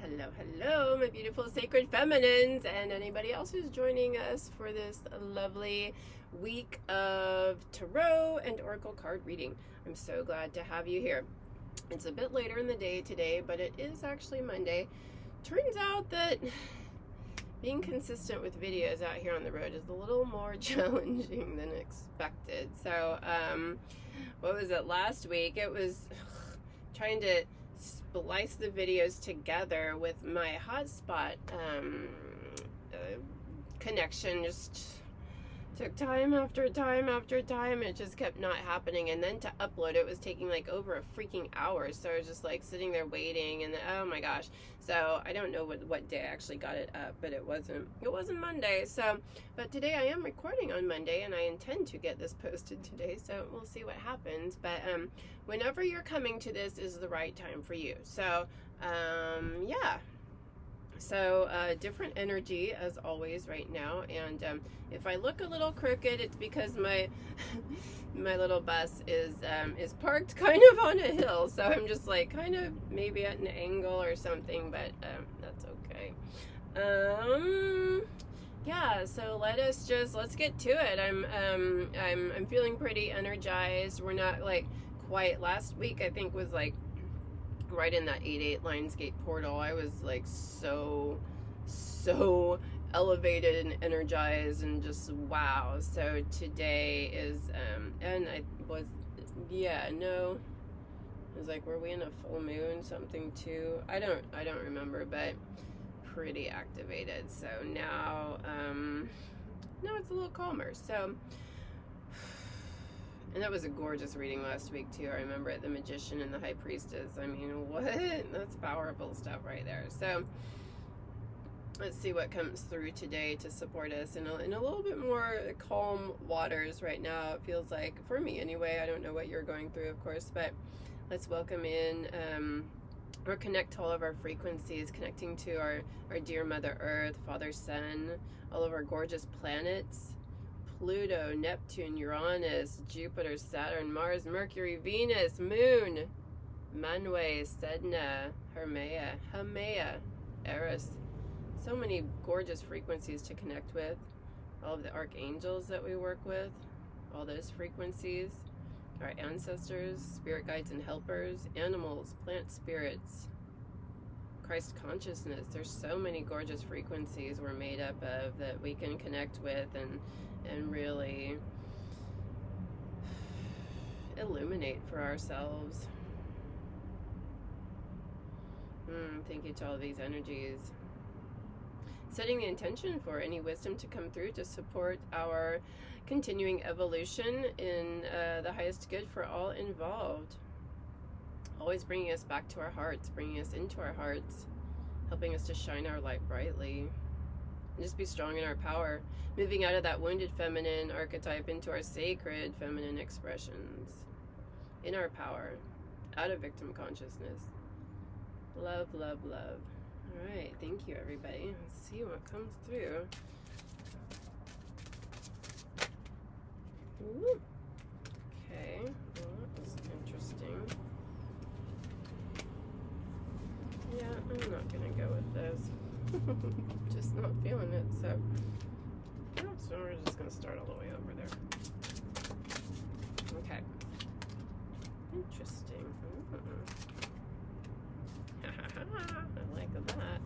Hello, my beautiful sacred feminines, and anybody else who's joining us for this lovely week of tarot and oracle card reading. I'm so glad to have you here. It's a bit later in the day today, but it is actually Monday. Turns out that being consistent with videos out here on the road is a little more challenging than expected. So, what was it last week? It was trying to splice the videos together with my hotspot connection. Just took time after time after time. It just kept not happening, and then to upload it was taking like over a freaking hour. So I was just like sitting there waiting, and oh my gosh. So I don't know what day I actually got it up, but it wasn't Monday. So but today I am recording on Monday, and I intend to get this posted today, so we'll see what happens. But whenever you're coming to this is the right time for you. So yeah. So different energy as always right now, and if I look a little crooked, it's because my my little bus is parked kind of on a hill, so I'm just like kind of maybe at an angle or something, but that's okay. Yeah, so let's get to it. I'm feeling pretty energized. We're not like quite, last week I think was like right in that 8/8 Lionsgate portal. I was like so elevated and energized and just wow. So today is and I was, yeah, no, it was like, were we in a full moon something too? I don't remember, but pretty activated. So now now it's a little calmer. So, and that was a gorgeous reading last week too. I remember it, the Magician and the High Priestess. I mean, what? That's powerful stuff right there. So let's see what comes through today to support us in a little bit more calm waters right now. It feels like, for me anyway. I don't know what you're going through, of course, but let's welcome in or connect to all of our frequencies, connecting to our dear Mother Earth, Father Sun, all of our gorgeous planets. Pluto, Neptune, Uranus, Jupiter, Saturn, Mars, Mercury, Venus, Moon, Manwe, Sedna, Haumea, Eris. So many gorgeous frequencies to connect with. All of the archangels that we work with, all those frequencies. Our ancestors, spirit guides and helpers, animals, plant spirits, Christ consciousness. There's so many gorgeous frequencies we're made up of that we can connect with and really illuminate for ourselves. Thank you to all these energies. Setting the intention for any wisdom to come through to support our continuing evolution in the highest good for all involved. Always bringing us back to our hearts, bringing us into our hearts, helping us to shine our light brightly. And just be strong in our power, moving out of that wounded feminine archetype into our sacred feminine expressions, in our power, out of victim consciousness. Love, love, love. All right, thank you, everybody. Let's see what comes through. Ooh. Okay, well, that was interesting. Yeah, I'm not gonna go with this. Just not feeling it, so we're just gonna start all the way over there. Okay. Interesting. I like that.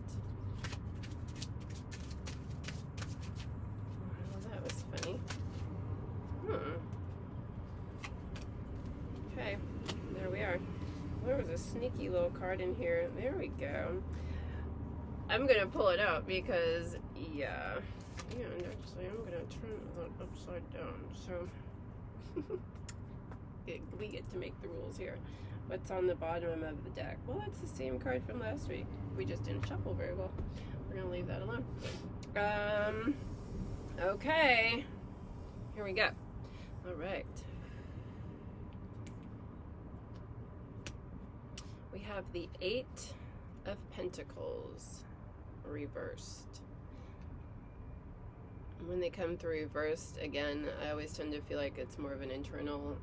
Well, that was funny. Okay, there we are. There was a sneaky little card in here. There we go. I'm gonna pull it out because, yeah, and actually I'm gonna turn it upside down, so we get to make the rules here. What's on the bottom of the deck? Well, it's the same card from last week. We just didn't shuffle very well. We're gonna leave that alone. Okay, here we go. All right. We have the 8 of Pentacles reversed. When they come through reversed, again, I always tend to feel like it's more of an internal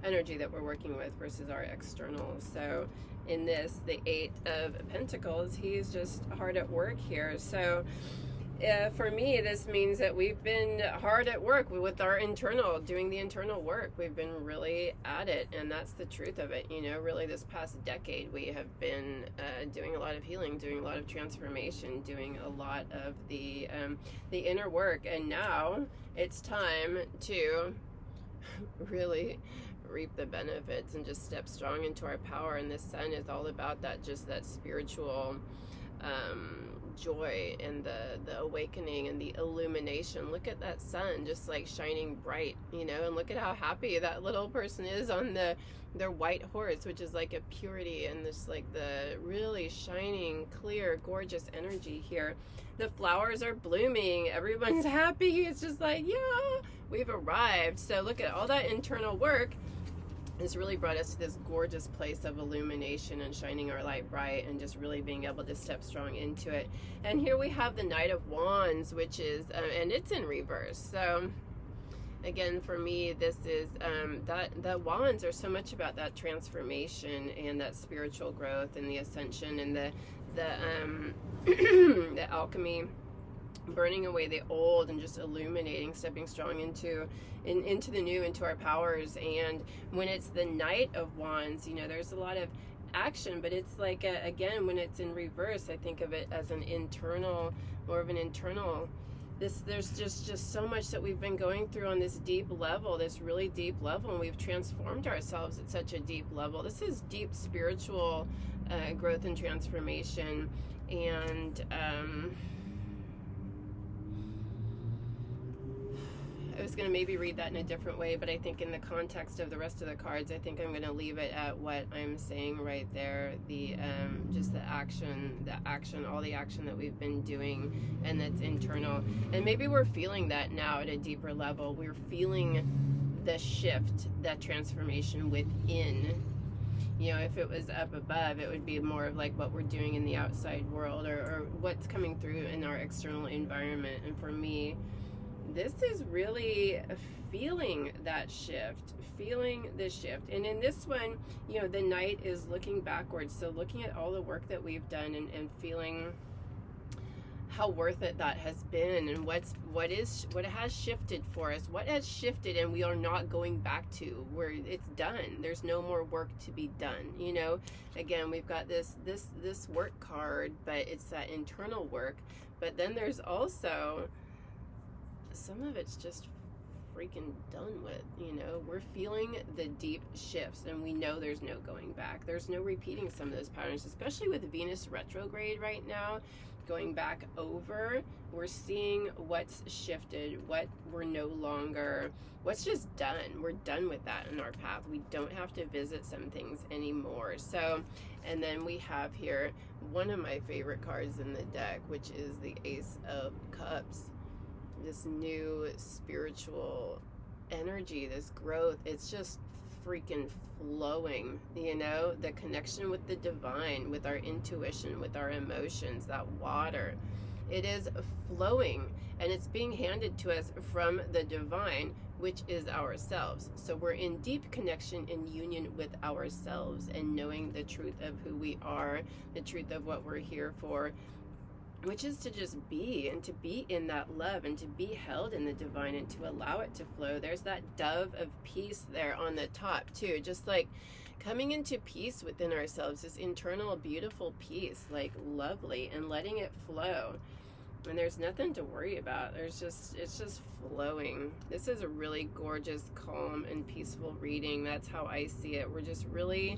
energy that we're working with versus our external. So in this, the Eight of Pentacles, he's just hard at work here. So for me, this means that we've been hard at work with our internal, doing the internal work. We've been really at it, and that's the truth of it. You know, really this past decade, we have been doing a lot of healing, doing a lot of transformation, doing a lot of the inner work, and now it's time to really reap the benefits and just step strong into our power. And the sun is all about that, just that spiritual joy and the awakening and the illumination. Look at that sun just like shining bright, you know, and look at how happy that little person is on their white horse, which is like a purity and this like the really shining, clear, gorgeous energy here. The flowers are blooming, everyone's happy. It's just like, yeah, we've arrived. So look at all that internal work. It's really brought us to this gorgeous place of illumination and shining our light bright and just really being able to step strong into it. And here we have the Knight of Wands, which is, and it's in reverse. So again, for me, this is, that the wands are so much about that transformation and that spiritual growth and the ascension and the the alchemy, burning away the old and just illuminating, stepping strong into the new, into our powers. And when it's the Knight of Wands, you know, there's a lot of action, but it's like again, when it's in reverse, I think of it as an internal, more of an internal. There's just so much that we've been going through on this deep level, this really deep level, and we've transformed ourselves at such a deep level. This is deep spiritual growth and transformation. And I was going to maybe read that in a different way, but I think in the context of the rest of the cards, I think I'm going to leave it at what I'm saying right there. The just the action, all the action that we've been doing, and that's internal. And maybe we're feeling that now at a deeper level. We're feeling the shift, that transformation within. You know, if it was up above, it would be more of like what we're doing in the outside world, or what's coming through in our external environment. And for me, this is really feeling that shift, feeling the shift. And in this one, you know, the Knight is looking backwards. So looking at all the work that we've done and feeling how worth it that has been, and what has shifted for us, what has shifted, and we are not going back to where it's done. There's no more work to be done. You know, again, we've got this work card, but it's that internal work. But then there's also some of it's just freaking done with. You know, we're feeling the deep shifts, and we know there's no going back. There's no repeating some of those patterns, especially with Venus retrograde right now going back over. We're seeing what's shifted, what we're no longer, what's just done. We're done with that in our path. We don't have to visit some things anymore. So, and then we have here one of my favorite cards in the deck, which is the Ace of Cups. This new spiritual energy, this growth, it's just freaking flowing, you know, the connection with the divine, with our intuition, with our emotions, that water, it is flowing, and it's being handed to us from the divine, which is ourselves. So we're in deep connection and union with ourselves, and knowing the truth of who we are, the truth of what we're here for, which is to just be, and to be in that love, and to be held in the divine, and to allow it to flow. There's that dove of peace there on the top too, just like coming into peace within ourselves, this internal beautiful peace, like lovely, and letting it flow. And there's nothing to worry about. It's just flowing. This is a really gorgeous, calm, and peaceful reading. That's how I see it. We're just really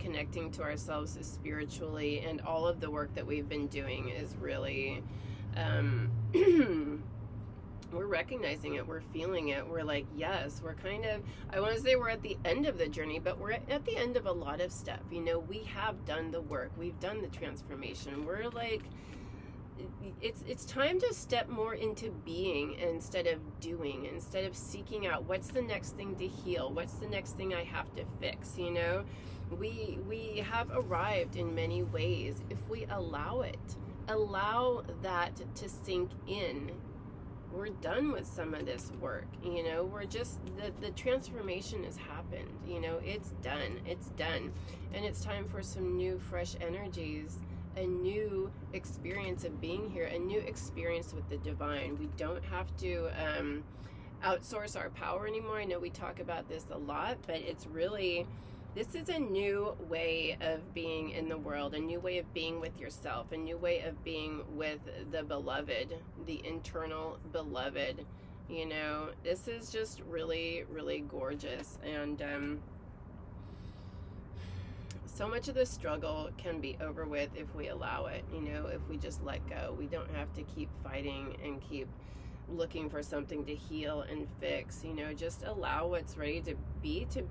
connecting to ourselves spiritually, and all of the work that we've been doing is really we're recognizing it, we're feeling it, we're like, yes, we're kind of, I want to say we're at the end of the journey, but we're at the end of a lot of stuff. You know, we have done the work, we've done the transformation. We're like, it's time to step more into being instead of doing, instead of seeking out what's the next thing to heal, what's the next thing I have to fix. You know, we have arrived in many ways if we allow it, allow that to sink in. We're done with some of this work. You know, we're just, the transformation has happened. You know, it's done. It's done. And it's time for some new, fresh energies, a new experience of being here, a new experience with the divine. We don't have to outsource our power anymore. I know we talk about this a lot, but it's really, this is a new way of being in the world, a new way of being with yourself, a new way of being with the beloved, the internal beloved. You know, this is just really, really gorgeous. And so much of the struggle can be over with if we allow it, you know, if we just let go. We don't have to keep fighting and keep looking for something to heal and fix. You know, just allow what's ready to be, to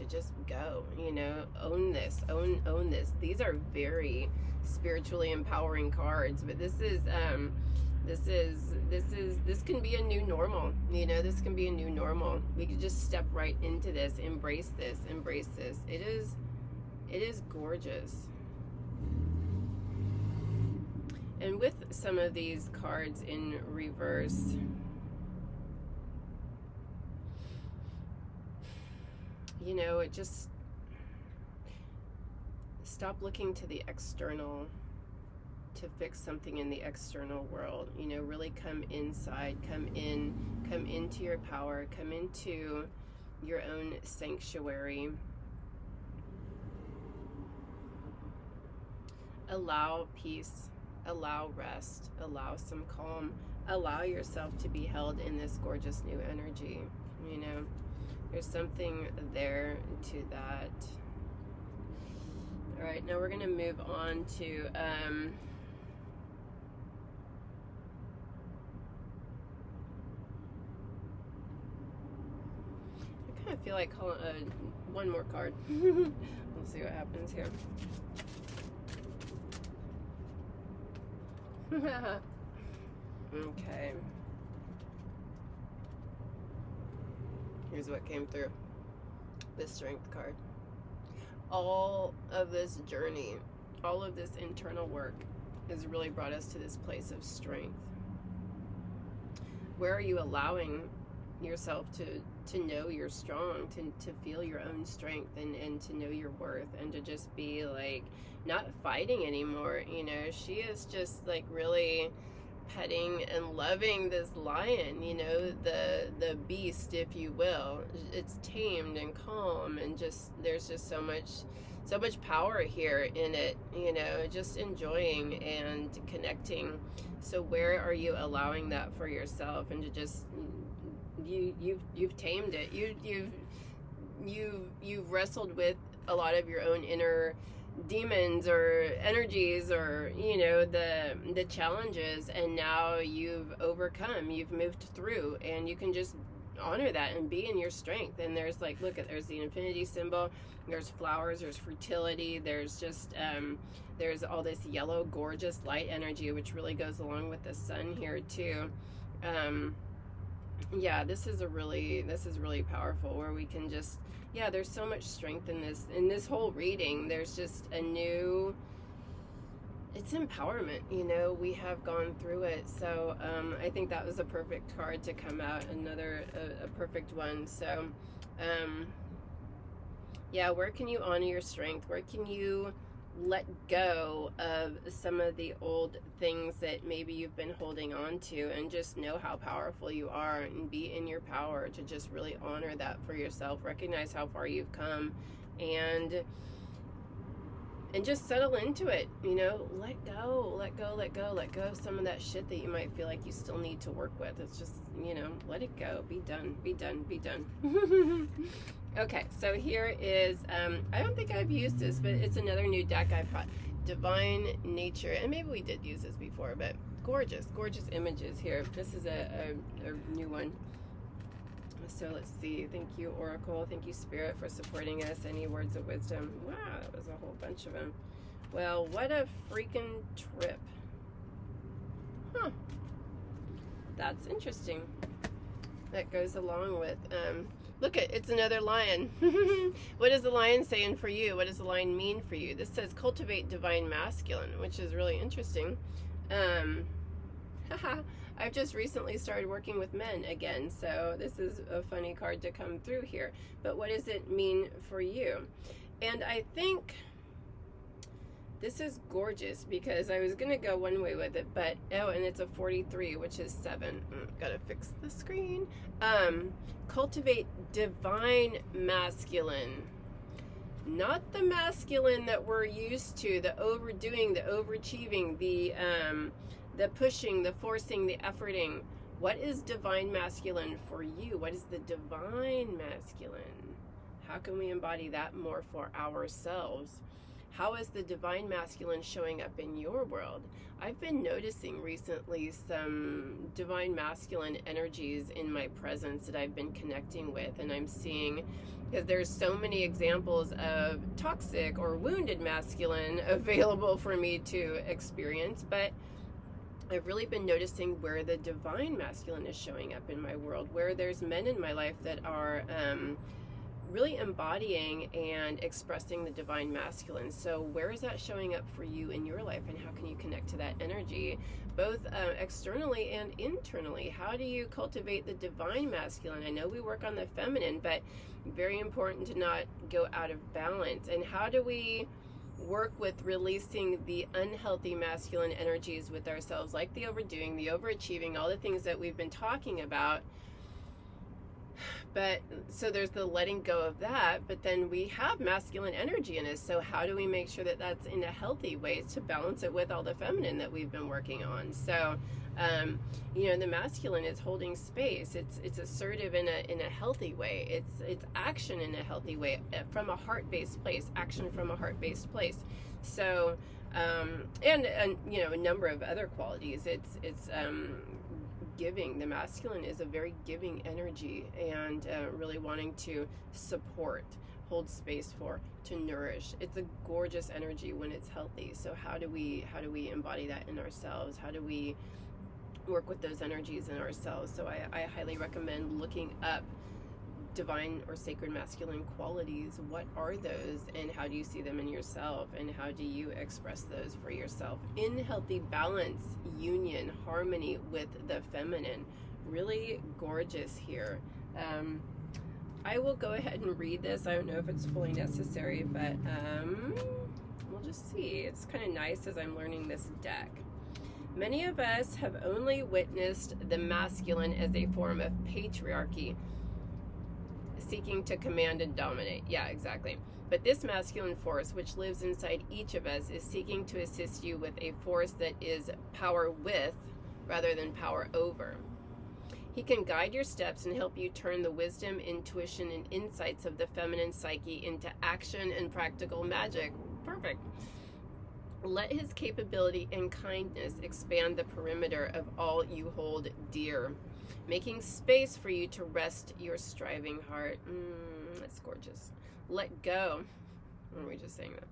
just go. You know, own this, own this. These are very spiritually empowering cards, but this can be a new normal. You know, this can be a new normal. We could just step right into this, embrace this, embrace this. It is gorgeous. And with some of these cards in reverse, you know, it just, stop looking to the external to fix something in the external world. You know, really come inside, come into your power, come into your own sanctuary. Allow peace, allow rest, allow some calm, allow yourself to be held in this gorgeous new energy. You know, there's something there to that. All right, now we're going to move on to I kind of feel like calling one more card. We'll see what happens here. Okay. Here's what came through. The Strength card. All of this journey, all of this internal work has really brought us to this place of strength. Where are you allowing yourself to know you're strong, to feel your own strength and to know your worth, and to just be like not fighting anymore? You know, she is just like really petting and loving this lion, you know, the beast, if you will. It's tamed and calm, and just there's just so much power here in it, you know, just enjoying and connecting. So where are you allowing that for yourself, and to just you've tamed it. You've wrestled with a lot of your own inner demons or energies, or you know, the challenges, and now you've overcome, you've moved through, and you can just honor that and be in your strength. And there's like, look at, there's the infinity symbol, there's flowers, there's fertility, there's just there's all this yellow gorgeous light energy, which really goes along with the sun here too. Yeah, this is really powerful, where we can just, yeah, there's so much strength in this whole reading. There's just a new, it's empowerment, you know. We have gone through it. So I think that was a perfect card to come out, another a perfect one. So yeah, where can you honor your strength? Where can you let go of some of the old things that maybe you've been holding on to, and just know how powerful you are, and be in your power to just really honor that for yourself, recognize how far you've come, and just settle into it, you know. Let go of some of that shit that you might feel like you still need to work with. It's just, you know, let it go, be done. Okay, so here is, I don't think I've used this, but it's another new deck I've got, Divine Nature, and maybe we did use this before, but gorgeous images here. This is a new one. So let's see. Thank you, Oracle. Thank you, Spirit, for supporting us. Any words of wisdom? Wow, that was a whole bunch of them. Well, what a freaking trip. Huh. That's interesting. That goes along with, look at, it's another lion. What is the lion saying for you? What does the lion mean for you? This says cultivate divine masculine, which is really interesting. I've just recently started working with men again, so this is a funny card to come through here. But what does it mean for you? And I think this is gorgeous because I was going to go one way with it, but, oh, and it's a 43, which is 7. Gotta fix the screen. Cultivate divine masculine. Not the masculine that we're used to, the overdoing, the overachieving, the pushing, the forcing, the efforting. What is divine masculine for you? What is the divine masculine? How can we embody that more for ourselves? How is the divine masculine showing up in your world? I've been noticing recently some divine masculine energies in my presence that I've been connecting with, and I'm seeing, because there's so many examples of toxic or wounded masculine available for me to experience, but I've really been noticing where the divine masculine is showing up in my world, where there's men in my life that are really embodying and expressing the divine masculine. So where is that showing up for you in your life, and how can you connect to that energy, both externally and internally? How do you cultivate the divine masculine? I know we work on the feminine, but very important to not go out of balance. And how do we work with releasing the unhealthy masculine energies with ourselves, like the overdoing, the overachieving, all the things that we've been talking about? But so there's the letting go of that, but then we have masculine energy in us. So how do we make sure that that's in a healthy way to balance it with all the feminine that we've been working on? So, the masculine is holding space. It's assertive in a healthy way. It's action in a healthy way, from a heart-based place. Action from a heart-based place. So, and a number of other qualities. It's giving. The masculine is a very giving energy, and really wanting to support, hold space for, to nourish. It's a gorgeous energy when it's healthy. So how do we embody that in ourselves? How do we work with those energies in ourselves? So I highly recommend looking up divine or sacred masculine qualities. What are those, and how do you see them in yourself, and how do you express those for yourself in healthy balance, union, harmony with the feminine? Really gorgeous here. I will go ahead and read this. I don't know if it's fully necessary, but we'll just see. It's kind of nice as I'm learning this deck. Many of us have only witnessed the masculine as a form of patriarchy, seeking to command and dominate. Yeah, exactly. But this masculine force, which lives inside each of us, is seeking to assist you with a force that is power with rather than power over. He can guide your steps and help you turn the wisdom, intuition, and insights of the feminine psyche into action and practical magic. Perfect. Let his capability and kindness expand the perimeter of all you hold dear, making space for you to rest your striving heart. That's gorgeous. Let go. Or were we just saying that?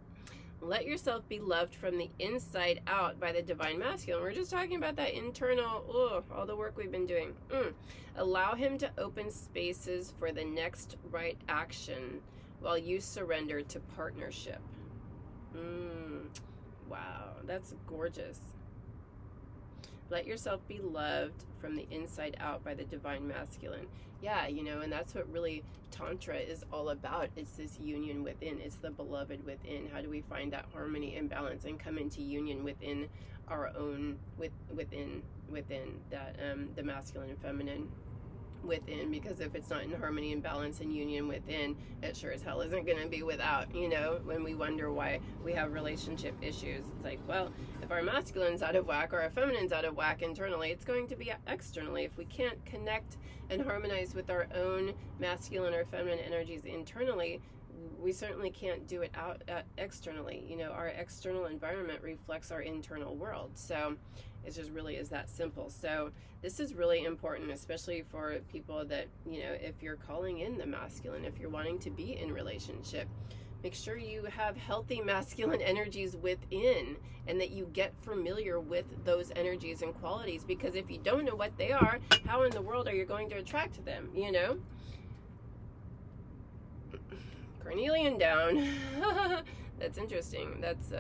Let yourself be loved from the inside out by the divine masculine. We're just talking about that internal, all the work we've been doing. Allow him to open spaces for the next right action while you surrender to partnership. Wow, that's gorgeous. Let yourself be loved from the inside out by the divine masculine. Yeah, and that's what really Tantra is all about. It's this union within. It's the beloved within. How do we find that harmony and balance and come into union within our own, within that, the masculine and feminine within? Because if it's not in harmony and balance and union within, it sure as hell isn't going to be without. When we wonder why we have relationship issues, it's like, well, if our masculine's out of whack or our feminine's out of whack internally, it's going to be externally. If we can't connect and harmonize with our own masculine or feminine energies internally, we certainly can't do it out externally. Our external environment reflects our internal world. So it just really is that simple. So this is really important, especially for people that, if you're calling in the masculine, if you're wanting to be in relationship, make sure you have healthy masculine energies within, and that you get familiar with those energies and qualities, because if you don't know what they are, how in the world are you going to attract them, Carnelian down. That's interesting. That's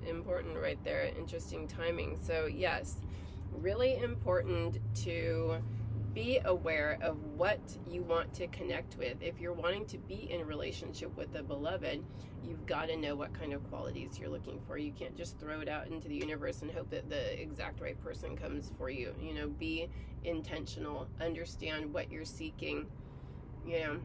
important right there. Interesting timing. So yes, really important to be aware of what you want to connect with. If you're wanting to be in a relationship with the beloved, you've got to know what kind of qualities you're looking for. You can't just throw it out into the universe and hope that the exact right person comes for you. You know, be intentional, understand what you're seeking. You know,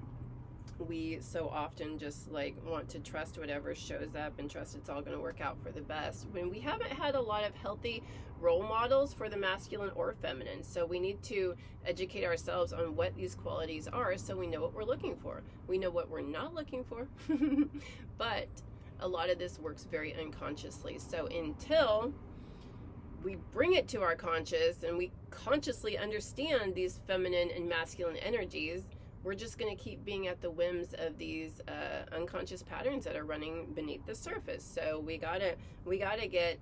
we so often just like want to trust whatever shows up and trust it's all going to work out for the best when we haven't had a lot of healthy role models for the masculine or feminine. So we need to educate ourselves on what these qualities are so we know what we're looking for. We know what we're not looking for. But a lot of this works very unconsciously. So until we bring it to our conscious and we consciously understand these feminine and masculine energies, we're just going to keep being at the whims of these unconscious patterns that are running beneath the surface. So we gotta get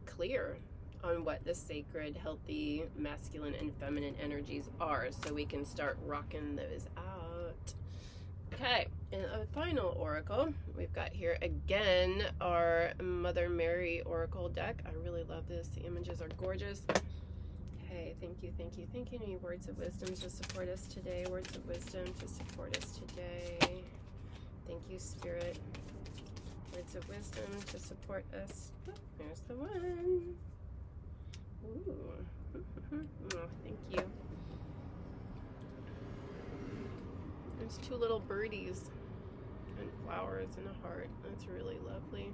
clear on what the sacred, healthy, masculine and feminine energies are, so we can start rocking those out. Okay, and a final oracle we've got here again, our Mother Mary oracle deck. I really love this. The images are gorgeous. Okay, thank you. Any words of wisdom to support us today? Words of wisdom to support us today. Thank you, Spirit. Words of wisdom to support us. Oh, there's the one. Ooh. Oh, thank you. There's two little birdies and flowers and a heart. That's really lovely.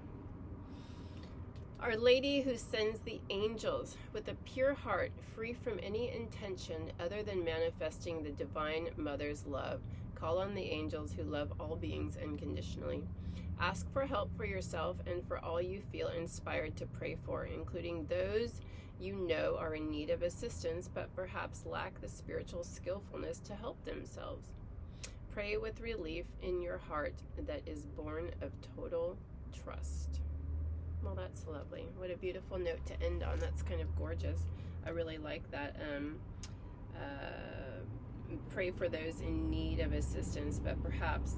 Our Lady who sends the angels with a pure heart, free from any intention other than manifesting the Divine Mother's love. Call on the angels who love all beings unconditionally. Ask for help for yourself and for all you feel inspired to pray for, including those you know are in need of assistance but perhaps lack the spiritual skillfulness to help themselves. Pray with relief in your heart that is born of total trust. Well, that's lovely. What a beautiful note to end on. That's kind of gorgeous. I really like that. Pray for those in need of assistance, but perhaps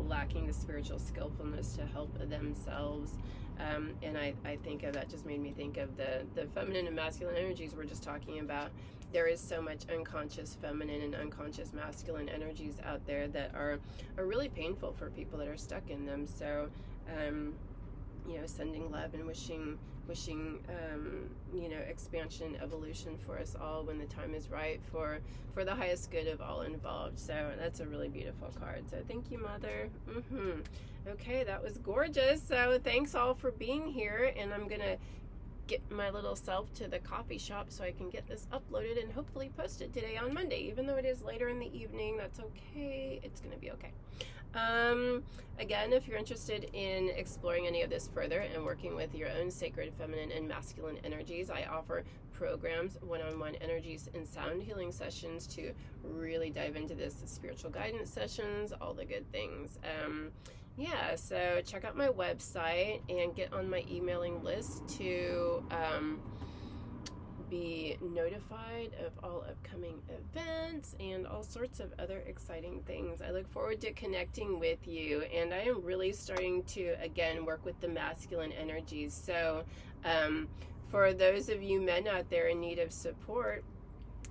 lacking the spiritual skillfulness to help themselves. And I think of that, just made me think of the feminine and masculine energies we're just talking about. There is so much unconscious feminine and unconscious masculine energies out there that are really painful for people that are stuck in them. So, you know, sending love and wishing you know, expansion, evolution for us all when the time is right for the highest good of all involved. So that's a really beautiful card. So thank you, Mother. Okay, that was gorgeous. So thanks all for being here, and I'm gonna get my little self to the coffee shop so I can get this uploaded and hopefully posted today on Monday. Even though it is later in the evening, that's okay. It's gonna be okay. Again, if you're interested in exploring any of this further and working with your own sacred feminine and masculine energies, I offer programs, one-on-one energies and sound healing sessions to really dive into this, spiritual guidance sessions, all the good things. Yeah, so check out my website and get on my emailing list to be notified of all upcoming events and all sorts of other exciting things. I look forward to connecting with you, and I am really starting to again work with the masculine energies. So for those of you men out there in need of support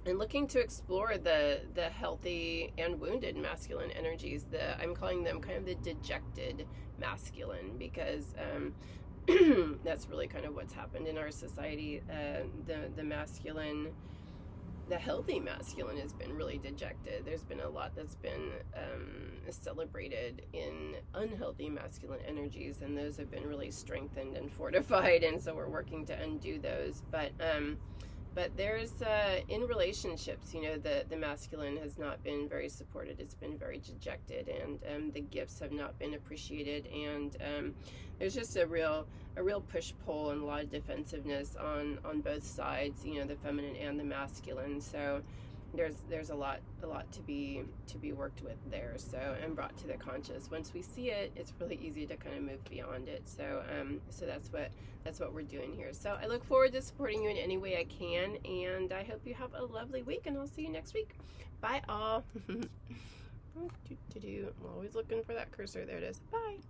and looking to explore the healthy and wounded masculine energies, I'm calling them kind of the dejected masculine, because that's really kind of what's happened in our society. The masculine, the healthy masculine has been really dejected. There's been a lot that's been celebrated in unhealthy masculine energies, and those have been really strengthened and fortified, and so we're working to undo those. But there's in relationships, you know, the masculine has not been very supported. It's been very dejected, and the gifts have not been appreciated, and there's just a real push-pull and a lot of defensiveness on both sides, you know, the feminine and the masculine. So there's a lot to be worked with there, so, and brought to the conscious. Once we see it, it's really easy to kind of move beyond it. So so that's what we're doing here. So I look forward to supporting you in any way I can, and I hope you have a lovely week, and I'll see you next week. Bye all. I'm always looking for that cursor. There it is. Bye.